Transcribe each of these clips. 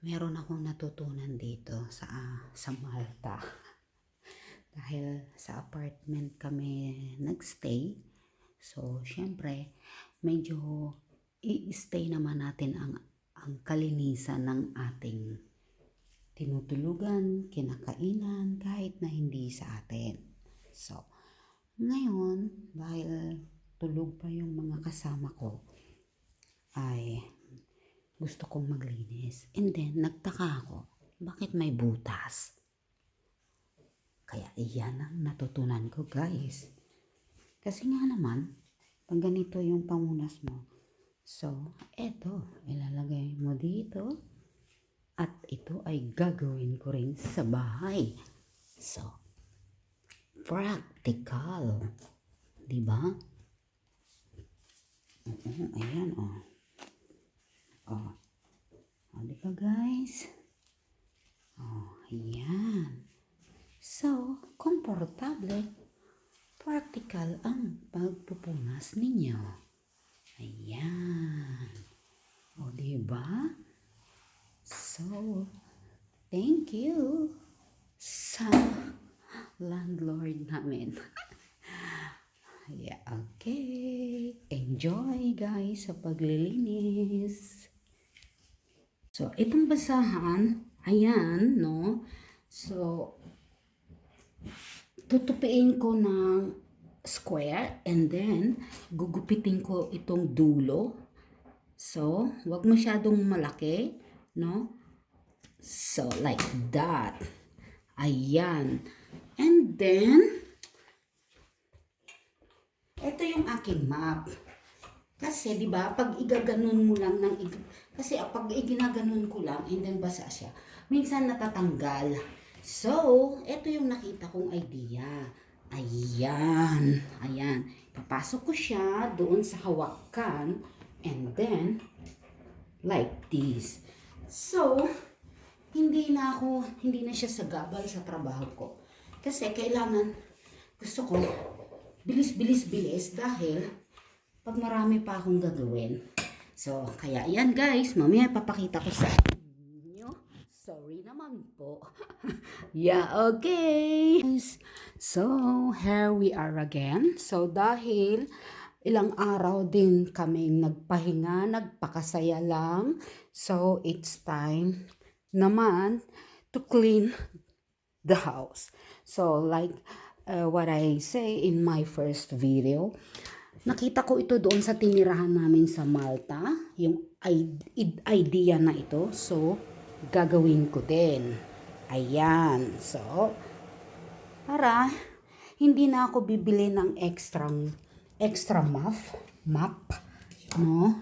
Meron akong natutunan dito sa Malta. Dahil sa apartment kami nagstay. So, syempre, medyo i-stay naman natin ang kalinisan ng ating tinutulugan, kinakainan, kahit na hindi sa atin. So, ngayon, dahil tulog pa yung mga kasama ko, ay gusto kong maglinis. And then, nagtaka ako, bakit may butas? Kaya iyan ang natutunan ko, guys. Kasi nga naman, pag ganito yung pamunas mo, so, eto, ilalagay mo dito, at ito ay gagawin ko rin sa bahay. So, practical. Diba? Ayan, oh. Oh. Oh, diba, guys? Oh, ayan. So, komportable, practical ang pagpupunas ninyo. Ayan. O, diba? So, thank you sa landlord namin. Yeah, okay. Enjoy, guys, sa paglilinis. So, itong basahan, ayan, no? So, tutupiin ko ng square and then gugupitin ko itong dulo. So, wag masyadong malaki, no? So, like that. Ayan. And then, ito yung aking map. Kasi, di ba, pag igaganon mo lang kasi pag iginaganon ko lang and then basa siya, minsan natatanggal. So, ito yung nakita kong idea. Ayan. Ayan. Papasok ko siya doon sa hawakan and then, like this. So, hindi na siya sagabal sa trabaho ko. Kasi kailangan, gusto ko, bilis dahil pag marami pa akong gagawin. So, kaya yan guys, mamaya papakita ko sa inyo. Sorry naman po. Yeah, okay. So, here we are again. So, dahil ilang araw din kami nagpahinga, nagpakasaya lang. So, it's time naman to clean the house. So, like what I say in my first video, nakita ko ito doon sa tinirahan namin sa Malta, yung idea na ito. So, gagawin ko din. Ayan. So, para hindi na ako bibili ng extra map, no?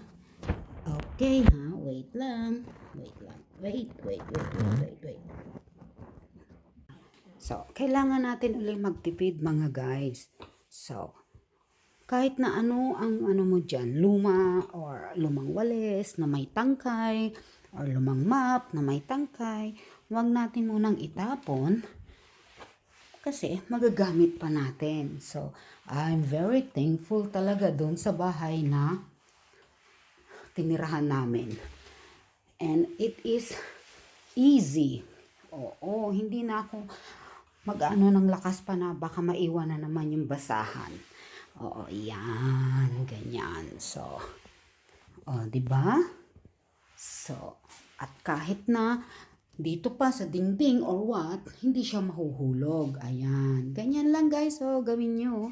Okay, ha? Wait lang. Wait. So, kailangan natin ulit magtipid mga guys. So, kahit na ano ang ano mo dyan, luma or lumang walis na may tangkay or lumang map na may tangkay, huwag natin munang itapon kasi magagamit pa natin. So, I'm very thankful talaga doon sa bahay na tinirahan namin. And it is easy. Oo, hindi na ako mag-ano ng lakas pa na baka maiwan na naman yung basahan. Oo, yan, ganyan. So, di ba? So, at kahit na dito pa sa dingding or what, hindi siya mahuhulog. Ayan, ganyan lang guys. So, gawin nyo.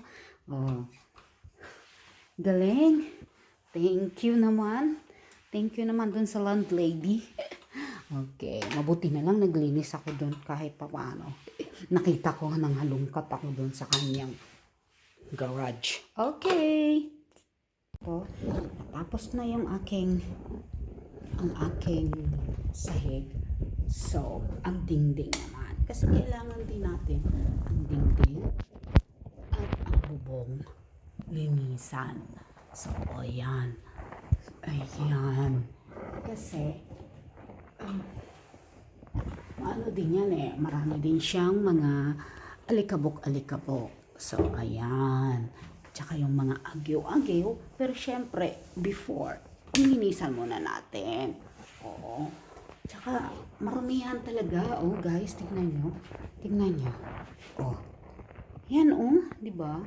Galing. Thank you naman. Thank you naman dun sa landlady. Okay, mabuti na lang naglinis ako doon kahit pa paano. Nakita ko nang halungkat ako doon sa kanyang garage. Okay. So, tapos na yung aking sahig. So, ang dingding naman. Kasi kailangan din natin ang dingding at ang bubong linisan. So, ayan. Ayan. Kasi, ano din yan eh, marami din siyang mga alikabok. So, ayan. Tsaka yung mga agyo. Pero syempre, before, linisan muna natin. Oo. Tsaka, marumihan talaga. Oh, guys, tignan nyo. Tignan nyo. Oh. Yan, oh. Diba?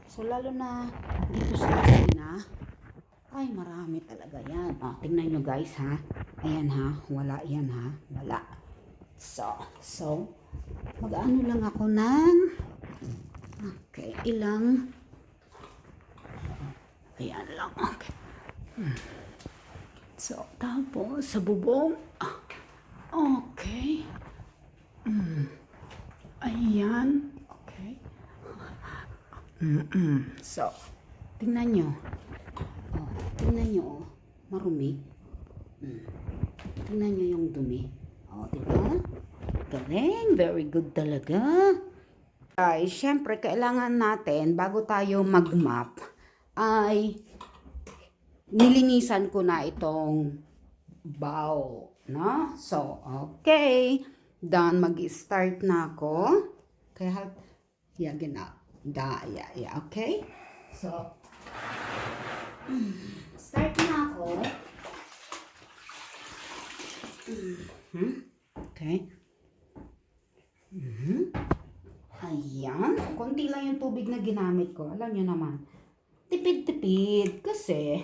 So, lalo na dito sa kusina. Ay, marami talaga yan. Oh, tignan nyo, guys, ha. Ayan, ha. Wala yan, ha. Wala. So, mag-ano lang ako ng okay, ilang ayan lang, okay. So, tapos sa bubong okay. Ayan, okay. So, tingnan nyo. Oh, tingnan nyo, oh. Marumi. Tingnan nyo yung dumi. Oh, diba? Galing, very good talaga. Guys, syempre kailangan natin bago tayo mag-map ay nilinisan ko na itong bowl, no? So, okay. Done, mag-start na ako. Kaya, yeah, yeah, okay? So, start na ako. Okay. Ayan. Konti lang yung tubig na ginamit ko. Alam nyo naman. Tipid-tipid. Kasi,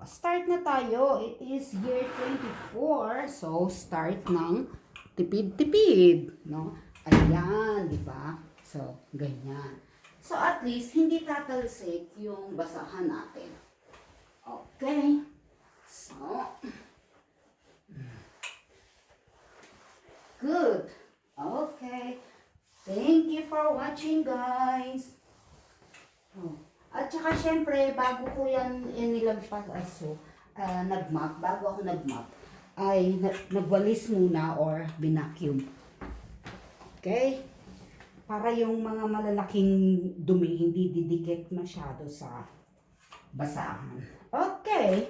start na tayo. It is year 24. So, start ng tipid-tipid. No? Ayan. Diba? So, ganyan. So, at least, hindi tatalsik yung basahan natin. Okay. So, good. Okay. Thank you for watching, guys. Oh. At saka, syempre, bago ko yan inilagpas, nag-map, bago ako nag-map, ay nagwalis muna or binacuum. Okay? Para yung mga malalaking dumi, hindi didikit masyado sa basahan. Okay.